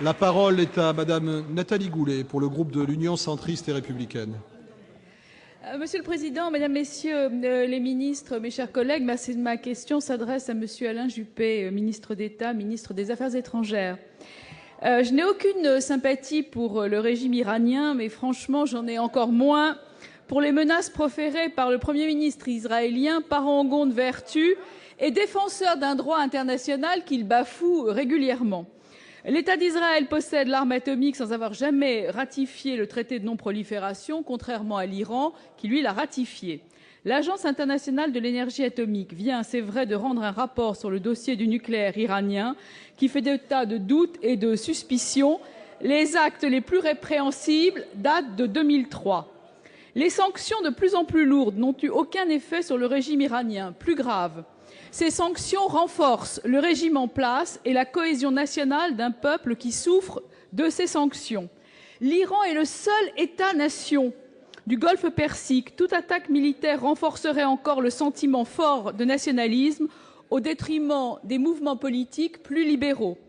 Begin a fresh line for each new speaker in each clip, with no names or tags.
La parole est à Madame Nathalie Goulet pour le groupe de l'Union centriste et républicaine.
Monsieur le Président, Mesdames, Messieurs les ministres, mes chers collègues, ma question s'adresse à Monsieur Alain Juppé, ministre d'État, ministre des Affaires étrangères. Je n'ai aucune sympathie pour le régime iranien, mais franchement, j'en ai encore moins pour les menaces proférées par le Premier ministre israélien, parangon de vertu et défenseur d'un droit international qu'il bafoue régulièrement. L'État d'Israël possède l'arme atomique sans avoir jamais ratifié le traité de non-prolifération, contrairement à l'Iran, qui, lui, l'a ratifié. L'Agence internationale de l'énergie atomique vient, c'est vrai, de rendre un rapport sur le dossier du nucléaire iranien qui fait des tas de doutes et de suspicions. Les actes les plus répréhensibles datent de 2003. Les sanctions de plus en plus lourdes n'ont eu aucun effet sur le régime iranien. Plus grave, ces sanctions renforcent le régime en place et la cohésion nationale d'un peuple qui souffre de ces sanctions. L'Iran est le seul État-nation du Golfe Persique. Toute attaque militaire renforcerait encore le sentiment fort de nationalisme au détriment des mouvements politiques plus libéraux.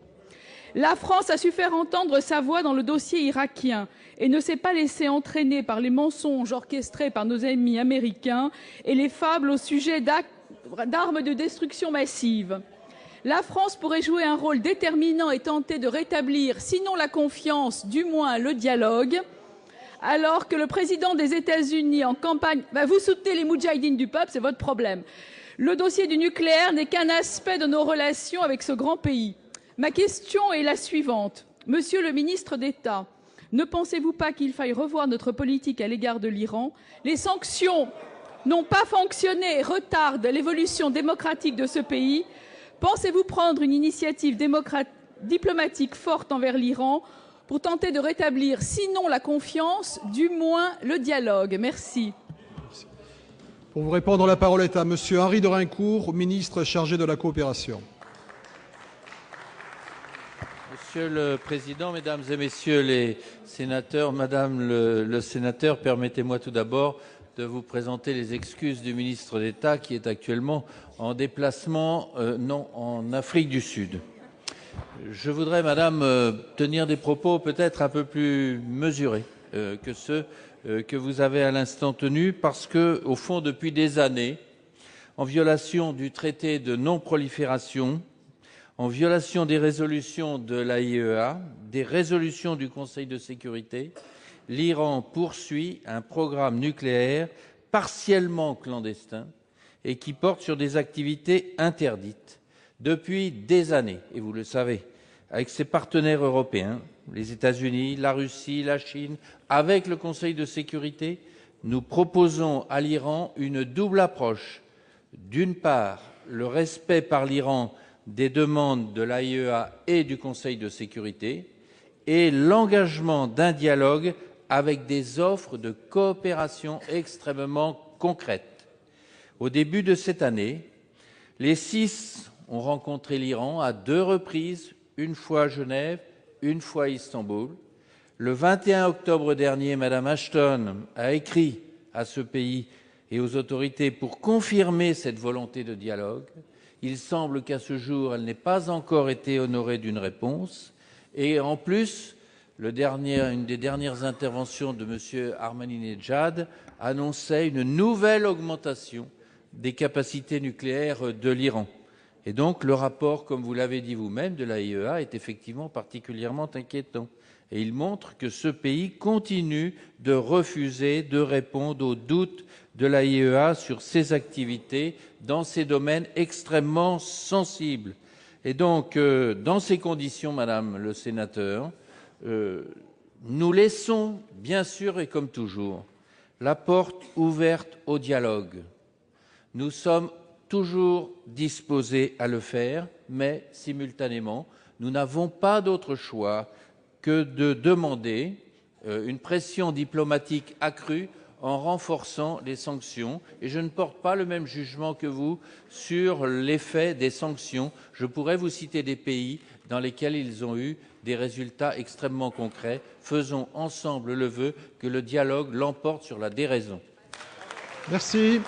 La France a su faire entendre sa voix dans le dossier irakien et ne s'est pas laissée entraîner par les mensonges orchestrés par nos amis américains et les fables au sujet d'armes de destruction massive. La France pourrait jouer un rôle déterminant et tenter de rétablir, sinon la confiance, du moins le dialogue, alors que le président des États-Unis en campagne... vous soutenez les moudjahidines du peuple, c'est votre problème. Le dossier du nucléaire n'est qu'un aspect de nos relations avec ce grand pays. Ma question est la suivante. Monsieur le ministre d'État, ne pensez-vous pas qu'il faille revoir notre politique à l'égard de l'Iran? Les sanctions n'ont pas fonctionné et retardent l'évolution démocratique de ce pays. Pensez-vous prendre une initiative diplomatique forte envers l'Iran pour tenter de rétablir, sinon la confiance, du moins le dialogue? Merci.
Pour vous répondre, la parole est à Monsieur Henri de Raincourt, ministre chargé de la coopération.
Monsieur le Président, Mesdames et Messieurs les sénateurs, Madame le sénateur, permettez-moi tout d'abord de vous présenter les excuses du ministre d'État qui est actuellement en déplacement en Afrique du Sud. Je voudrais, Madame, tenir des propos peut-être un peu plus mesurés que ceux que vous avez à l'instant tenus, parce que, au fond, depuis des années, en violation du traité de non-prolifération, en violation des résolutions de l'AIEA, des résolutions du Conseil de sécurité, l'Iran poursuit un programme nucléaire partiellement clandestin et qui porte sur des activités interdites depuis des années, et vous le savez, avec ses partenaires européens, les États-Unis, la Russie, la Chine, avec le Conseil de sécurité, nous proposons à l'Iran une double approche. D'une part, le respect par l'Iran des demandes de l'AIEA et du Conseil de sécurité, et l'engagement d'un dialogue avec des offres de coopération extrêmement concrètes. Au début de cette année, les 6 ont rencontré l'Iran à 2 reprises, une fois à Genève, une fois à Istanbul. Le 21 octobre dernier, Mme Ashton a écrit à ce pays et aux autorités pour confirmer cette volonté de dialogue. Il semble qu'à ce jour, elle n'ait pas encore été honorée d'une réponse. Et en plus, une des dernières interventions de M. Ahmadinejad annonçait une nouvelle augmentation des capacités nucléaires de l'Iran. Et donc, le rapport, comme vous l'avez dit vous-même, de l'AIEA est effectivement particulièrement inquiétant. Et il montre que ce pays continue de refuser de répondre aux doutes de l'AIEA sur ses activités dans ces domaines extrêmement sensibles. Et donc, dans ces conditions, Madame le sénateur, nous laissons, bien sûr et comme toujours, la porte ouverte au dialogue. Nous sommes toujours disposés à le faire, mais simultanément, nous n'avons pas d'autre choix que de demander une pression diplomatique accrue en renforçant les sanctions. Et je ne porte pas le même jugement que vous sur l'effet des sanctions. Je pourrais vous citer des pays dans lesquels ils ont eu des résultats extrêmement concrets. Faisons ensemble le vœu que le dialogue l'emporte sur la déraison.
Merci.